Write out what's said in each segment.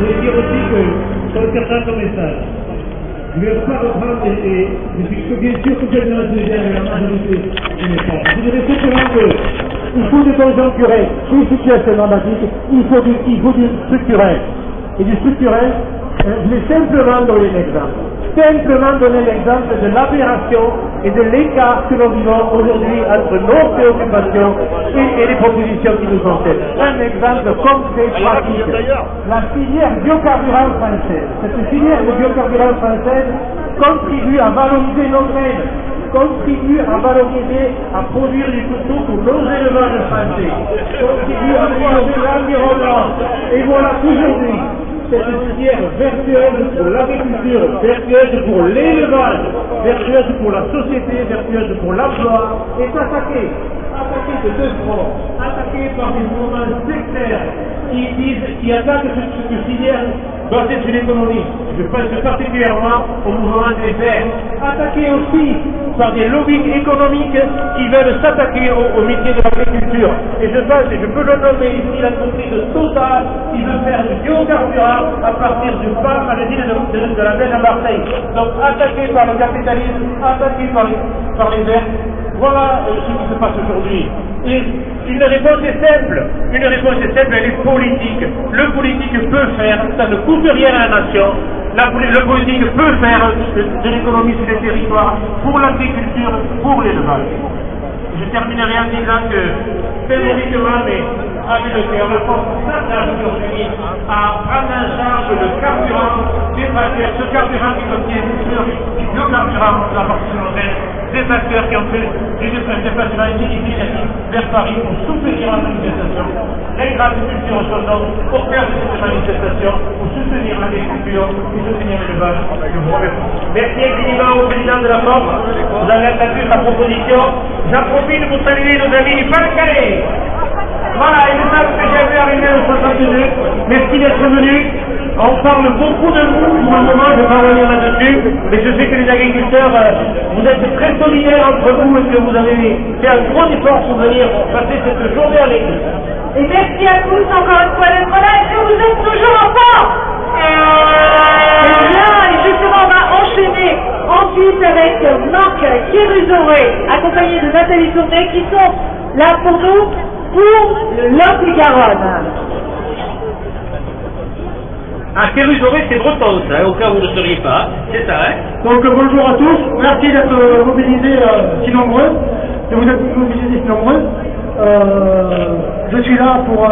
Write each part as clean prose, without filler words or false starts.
voulais dire aussi que sur certains messages, je ne vais pas reprendre et je suis bien sûr complètement solidaire avec la majorité des messages. Je dirais simplement qu'il faut du conjoncturel, une situation dramatique, il faut du structurel. Et du structurel, je vais simplement donner l'exemple. Simplement donner l'exemple de l'aberration et de l'écart que nous vivons aujourd'hui entre nos préoccupations et les propositions qui nous sont faites. Un exemple concret, pratique. La filière biocarburant française. Cette filière de biocarburant française contribue à valoriser nos graines, contribue à valoriser, à produire du couteau pour nos élevages français, contribue à améliorer l'environnement. Et voilà qu'aujourd'hui, cette filière vertueuse pour l'agriculture, vertueuse pour l'élevage, vertueuse pour la société, vertueuse pour l'emploi, est attaquée de deux fronts, attaquée par des mouvements sectaires qui attaquent cette filière basée sur l'économie. Je pense particulièrement au mouvement des Verts, attaquée aussi par des lobbies économiques qui veulent s'attaquer au métier de l'agriculture. Et je pense, et je peux le nommer ici, l'entreprise Total qui veut faire du biocarburant à partir du palme à l'usine de la Benne à Marseille. Donc attaquée par le capitalisme, attaquée par les Verts. Voilà ce qui se passe aujourd'hui. Et une réponse est simple, elle est politique. Le politique peut faire, ça ne coûte rien à la nation, le politique peut faire de l'économie sur les territoires, pour l'agriculture, pour l'élevage. Je terminerai en disant que, symboliquement, mais avec le cœur, le peuple s'attache aujourd'hui à prendre en charge le carburant des tracteurs, ce carburant qui contient du biocarburant, la partie mondaine, des acteurs qui ont fait des déplacements significatifs vers Paris pour soutenir la manifestation. Les grandes cultures sont donc au cœur de cette manifestation pour soutenir l'agriculture et soutenir l'élevage. Je vous remercie. Merci infiniment au président de la Force. Vous avez entendu sa proposition. J'en profite pour saluer nos amis du Pas-de-Calais. Voilà, ils savent que j'avais arrivé au 62. Merci d'être venus. On parle beaucoup de vous pour le moment, je ne vais pas revenir là-dessus, mais je sais que les agriculteurs, vous êtes très solidaires entre vous et que vous avez fait un gros effort pour venir passer cette journée avec nous. Et merci à tous encore une fois d'être là, et que vous êtes toujours en forme. Et bien, et justement, on va enchaîner ensuite avec Marc Kérusoré, accompagné de Nathalie Tourné, qui sont là pour nous, pour le Lot-et-Garonne. Ah, Kérusoré, c'est breton, ça, au cas où vous ne le sauriez pas, c'est ça, hein. Donc bonjour à tous, merci d'être mobilisés si nombreux, de vous être mobilisés si nombreux. Je suis là pour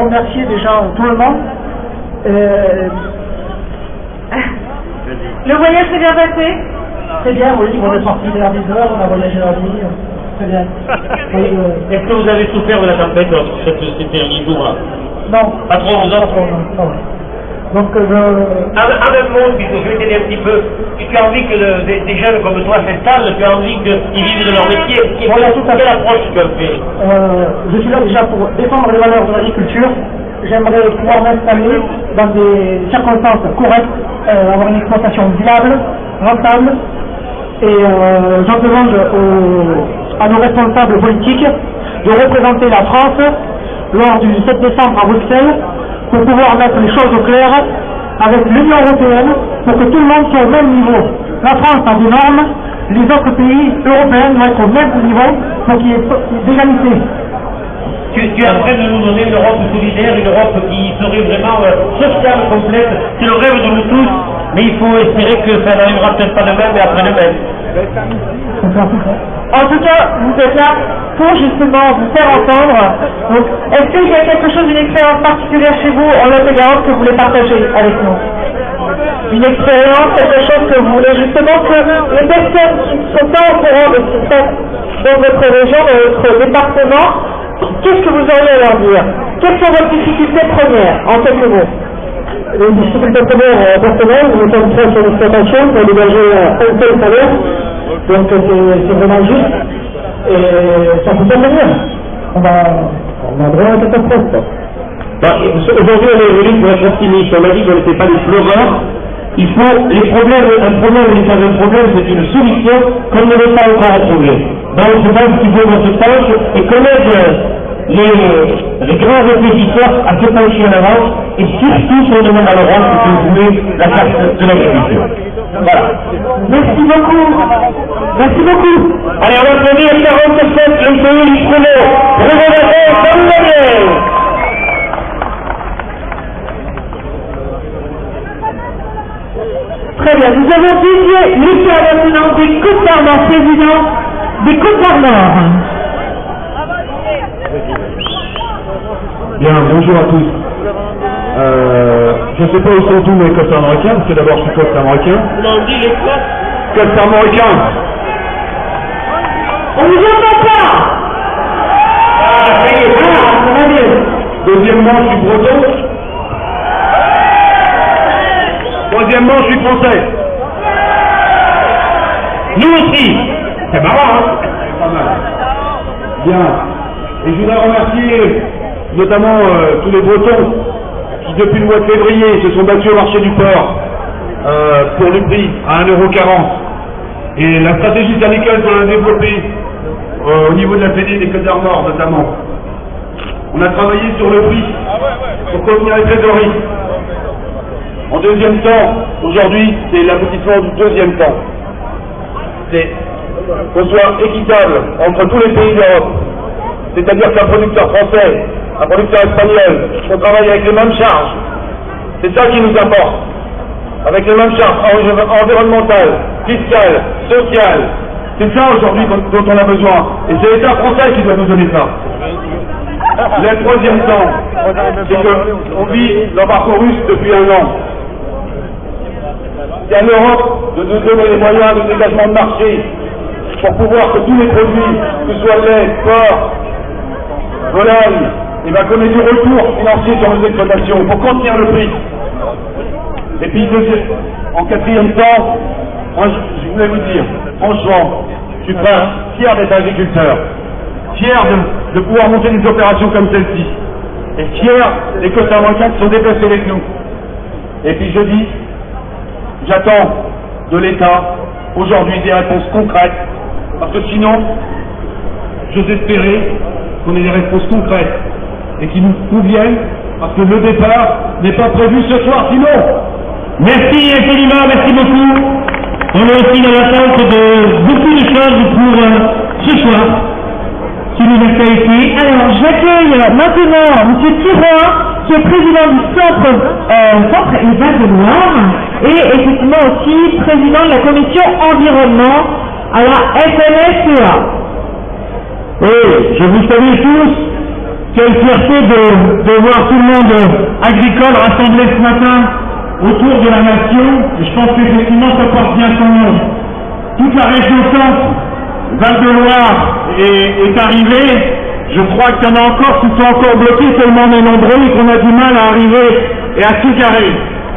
remercier déjà tout le monde. Le voyage s'est bien passé? Très bien, oui, on est parti vers 10 heures, on a voyagé la nuit, très bien. Est-ce que vous avez souffert de la tempête ces derniers jours? Non. Pas trop, vous autres? Non. Donc en un mot, puisque je vais t'aider un petit peu, si tu as envie que des jeunes comme toi s'installent, tu as envie qu'ils vivent de leur métier, voilà, tout à fait. Quelle approche tu as fait? Je suis là déjà pour défendre les valeurs de l'agriculture. J'aimerais pouvoir m'installer dans des circonstances correctes, avoir une exploitation viable, rentable, et j'en demande à nos responsables politiques de représenter la France lors du 7 décembre à Bruxelles, pour pouvoir mettre les choses au clair avec l'Union européenne, pour que tout le monde soit au même niveau. La France a des normes, les autres pays européens doivent être au même niveau pour qu'il y ait d'égalité. Tu es en train de nous donner une Europe solidaire, une Europe qui serait vraiment sociale, complète. C'est le rêve de nous tous, mais il faut espérer que ça n'arrivera peut-être pas demain, mais après-demain. En tout cas, vous êtes là pour justement vous faire entendre. Donc, est-ce qu'il y a quelque chose, une expérience particulière chez vous en Lot-et-Garonne que vous voulez partager avec nous? Une expérience, quelque chose que vous voulez justement que les personnes qui ne sont pas au courant de ce qui se passe dans votre région, dans votre département, qu'est-ce que vous auriez à leur dire? Quelles sont vos difficultés premières, en quelques mots? Les difficultés premières personnelles, nous sommes prêts sur l'exploitation pour dégager un seul salaire, donc c'est vraiment juste, et ça ne peut pas venir. On a vraiment une catastrophe. Aujourd'hui, on est venu pour être optimiste. On a dit qu'on n'était pas des pleureurs. Il faut un problème n'est pas un problème, c'est une solution qu'on ne veut pas encore trouver. Donc je pense qu'il faut dans ce sens et connaître les grands répétiteurs à se pencher en avance et surtout si on demande à l'Europe de jouer la carte de l'agriculture. Voilà. Merci beaucoup. Merci beaucoup. Allez, on va applaudir 47 le pays du chrono. Revenez, comme vous voulez. Très bien. Nous avons dédié l'histoire maintenant des Côtes d'Armor, président des Côtes d'Armor. Bien, bonjour à tous. Je ne sais pas où sont tous mes Côtes armoricains, parce que d'abord je suis Côte armoricain. On dit les Côtes. Côte armoricain. On ne vous entend pas. Ça va mieux. Deuxièmement, je suis breton. Troisièmement, je suis français. Nous aussi. C'est marrant, hein? Pas mal. Bien. Et je voudrais remercier notamment tous les Bretons qui, depuis le mois de février, se sont battus au marché du port pour le prix à 1,40 €. Et la stratégie syndicale qu'on a développée au niveau de la PD des Côtes d'Armor notamment. On a travaillé sur le prix pour contenir les trésoreries. En deuxième temps, aujourd'hui, c'est l'aboutissement du deuxième temps. C'est qu'on soit équitable entre tous les pays d'Europe. C'est-à-dire qu'un producteur français, un producteur espagnol, qu'on travaille avec les mêmes charges. C'est ça qui nous importe. Avec les mêmes charges environnementales, fiscales, sociales. C'est ça aujourd'hui dont on a besoin. Et c'est l'État français qui doit nous donner ça. Le troisième temps, c'est qu'on vit l'embargo russe depuis 1 an. C'est à l'Europe de nous donner les moyens de dégagement de marché pour pouvoir que tous les produits, que ce soit lait, porc, volaille, qu'on ait du retour financier sur nos exploitations pour contenir le prix. Et puis, en quatrième temps, moi, je voulais vous dire, franchement, je suis fier d'être agriculteur, fier de pouvoir monter des opérations comme celle-ci, et fier des Côtes armoricains qui sont déplacés avec nous. Et puis je dis, j'attends de l'État aujourd'hui des réponses concrètes, parce que sinon, j'ose espérer qu'on ait des réponses concrètes et qui nous conviennent, parce que le départ n'est pas prévu ce soir, sinon. Merci infiniment, merci beaucoup. On est aussi dans l'attente de beaucoup de choses pour ce soir. Qui nous accueille ici. Alors, j'accueille maintenant M. Thiroin, qui est président du Centre Éval de Loire, et effectivement aussi président de la commission environnement à la FNSEA. Oui, je vous salue tous. Quelle fierté de voir tout le monde agricole rassemblé ce matin autour de la nation. Je pense qu'effectivement ça porte bien son nom. Toute la région centre, Val-de-Loire est arrivée. Je crois qu'il y en a encore qui sont encore bloqués tellement on est nombreux et qu'on a du mal à arriver et à tout carrer.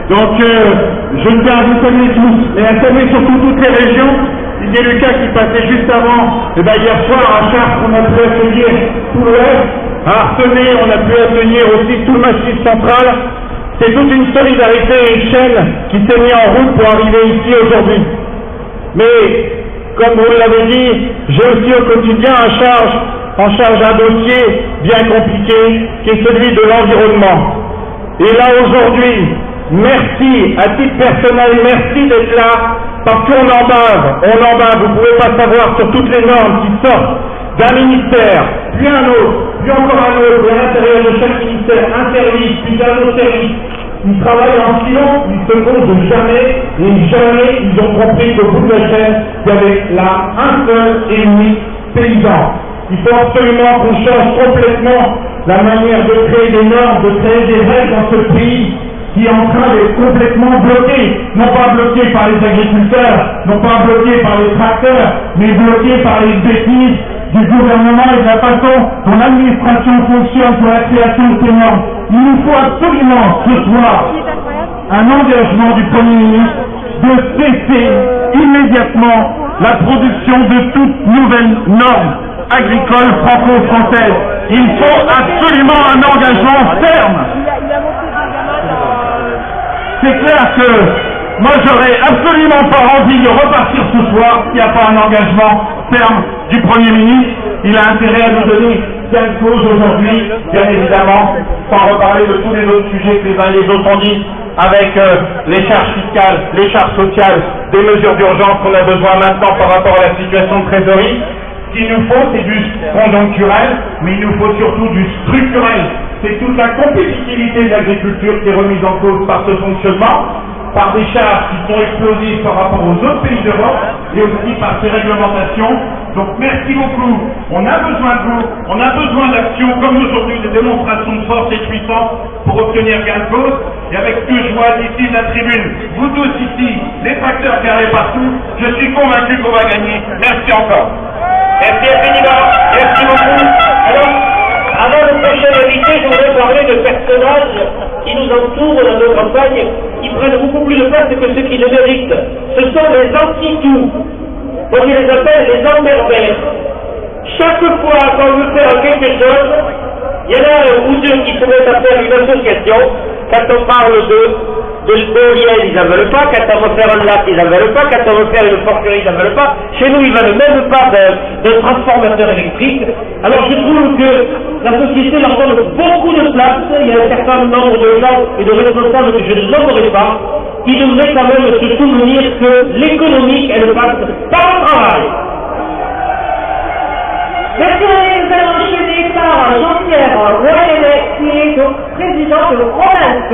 Donc je ne tiens à vous saluer tous, et à saluer surtout toutes les régions. Didier Lucas qui passait juste avant, et hier soir à Chartres on a pu accueillir tout l'Ouest, à Artenay on a pu accueillir aussi tout le Massif central. C'est toute une solidarité et une chaîne qui s'est mise en route pour arriver ici aujourd'hui. Mais, comme vous l'avez dit, j'ai aussi au quotidien en charge un dossier bien compliqué, qui est celui de l'environnement. Et là aujourd'hui, merci, à titre personnel, merci d'être là, parce qu'on en bave, vous ne pouvez pas savoir sur toutes les normes qui sortent d'un ministère, puis un autre, puis encore un autre, et à l'intérieur de chaque ministère, un service, puis un autre service. Ils travaillent en silence, ils se comptent jamais, et jamais ils ont compris qu'au bout de la chaîne, il y avait là un seul et unique paysan. Il faut absolument qu'on change complètement la manière de créer des normes, de créer des règles dans ce pays qui est en train d'être complètement bloqué, non pas bloqué par les agriculteurs, non pas bloqué par les tracteurs, mais bloqué par les bêtises du gouvernement et de la façon dont l'administration fonctionne pour la création de ces normes. Il nous faut absolument ce soir un engagement du Premier ministre de cesser immédiatement la production de toutes nouvelles normes agricoles franco-françaises. Il faut absolument un engagement ferme. C'est clair que moi j'aurais absolument pas envie de repartir ce soir s'il n'y a pas un engagement ferme du Premier ministre. Il a intérêt à nous donner gain de cause aujourd'hui, bien évidemment, sans reparler de tous les autres sujets que les uns et les autres ont dit, avec les charges fiscales, les charges sociales, des mesures d'urgence qu'on a besoin maintenant par rapport à la situation de trésorerie. Ce qu'il nous faut, c'est du conjoncturel, mais il nous faut surtout du structurel. C'est toute la compétitivité de l'agriculture qui est remise en cause par ce fonctionnement, par des charges qui sont explosives par rapport aux autres pays d'Europe et aussi par ces réglementations. Donc merci beaucoup, on a besoin de vous, on a besoin d'action comme aujourd'hui, de démonstrations de force et de puissance pour obtenir gain de cause. Et avec ce que je vois d'ici de la tribune, vous tous ici, les tracteurs carrés partout, je suis convaincu qu'on va gagner. Merci encore. Merci infiniment, merci beaucoup. Alors, avant le prochain invité, je voudrais parler de personnages qui nous entourent dans nos campagnes, qui prennent beaucoup plus de place que ceux qui le méritent. Ce sont les anti-tout, donc ils les appellent les emmerdeurs. Chaque fois qu'on veut faire quelque chose, il y en a un ou deux qui se mettent à faire une association. Quand on parle d'éoliennes, ils n'en veulent pas. Quand on veut faire un lac, ils n'en veulent pas. Quand on veut faire une porterie, ils n'en veulent pas. Chez nous, ils ne veulent même pas de transformateur électrique. Alors je trouve que la société leur donne beaucoup de place. Il y a un certain nombre de gens et de responsables que je ne nommerai pas, qui devraient quand même se souvenir que l'économie, elle passe par le travail. Merci, nous allons enchaîner par Jean-Pierre Royalet, qui est donc président de Province.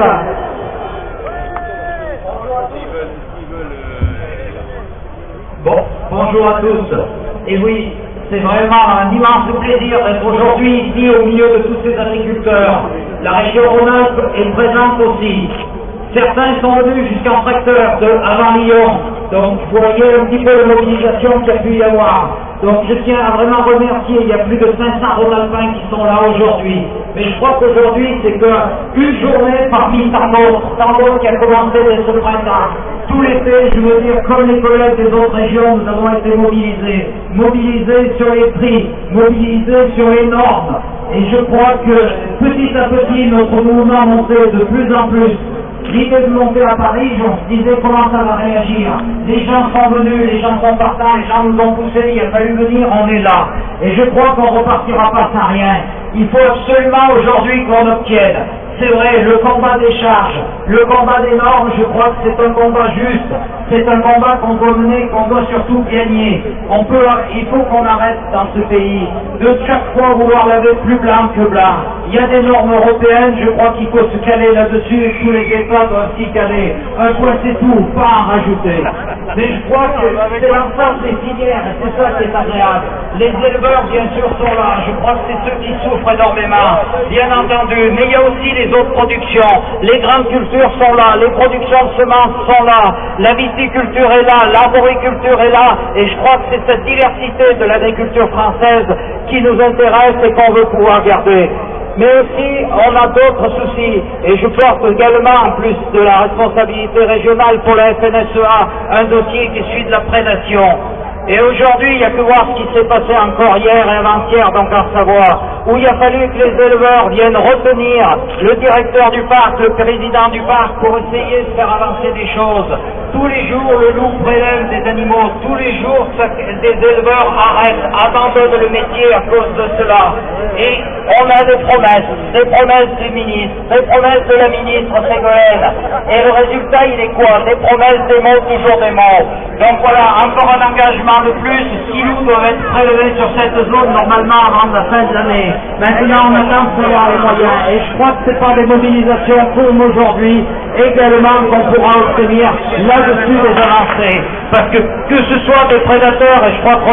Bonjour à tous. Et oui, c'est vraiment un immense plaisir d'être aujourd'hui ici au milieu de tous ces agriculteurs. La région Rhône-Alpes est présente aussi. Certains sont venus jusqu'en tracteur avant Lyon, donc vous voyez un petit peu la mobilisation qu'il y a pu y avoir. Donc je tiens à vraiment remercier, il y a plus de 500 Rhône-Alpins qui sont là aujourd'hui. Mais je crois qu'aujourd'hui c'est qu'une journée parmi tant d'autres qui a commencé dès ce printemps. Tout l'été, je veux dire, comme les collègues des autres régions, nous avons été mobilisés sur les prix, mobilisés sur les normes. Et je crois que petit à petit, notre mouvement montait de plus en plus. L'idée de monter à Paris, on se disait comment ça va réagir. Les gens sont venus, les gens sont partants, les gens nous ont poussés, il a fallu venir, on est là. Et je crois qu'on repartira pas sans rien. Il faut absolument aujourd'hui qu'on obtienne. C'est vrai, le combat des charges, le combat des normes, je crois que c'est un combat juste. C'est un combat qu'on doit mener, qu'on doit surtout gagner. Il faut qu'on arrête dans ce pays de chaque fois vouloir laver plus blanc que blanc. Il y a des normes européennes, je crois qu'il faut se caler là-dessus et tous les États doivent s'y caler. Un point c'est tout, pas en rajouter. Mais je crois que c'est l'ensemble des filières et c'est ça qui est agréable. Les éleveurs, bien sûr, sont là. Je crois que c'est ceux qui souffrent énormément, bien entendu. Mais il y a aussi les autres productions. Les grandes cultures sont là, les productions de semences sont là, la viticulture est là, l'arboriculture est là. Et je crois que c'est cette diversité de l'agriculture française qui nous intéresse et qu'on veut pouvoir garder. Mais aussi, on a d'autres soucis, et je porte également, en plus de la responsabilité régionale pour la FNSEA, un dossier qui suit de la prédation. Et aujourd'hui, il n'y a que voir ce qui s'est passé encore hier et avant-hier dans le Savoie, où il a fallu que les éleveurs viennent retenir le directeur du parc, le président du parc, pour essayer de faire avancer des choses. Tous les jours, le loup prélève des animaux. Tous les jours, des éleveurs arrêtent, abandonnent le métier à cause de cela. Et on a des promesses du ministre, des promesses de la ministre Ségolène. Et le résultat, il est quoi? Des promesses, des mots, toujours des mots. Donc voilà, encore un engagement de plus. 6 loups doivent être prélevés sur cette zone normalement avant la fin de l'année. Maintenant, on attend de savoir les moyens. Et je crois que ce n'est pas des mobilisations comme aujourd'hui également qu'on pourra obtenir là-dessus des avancées. Parce que ce soit des prédateurs, et je crois que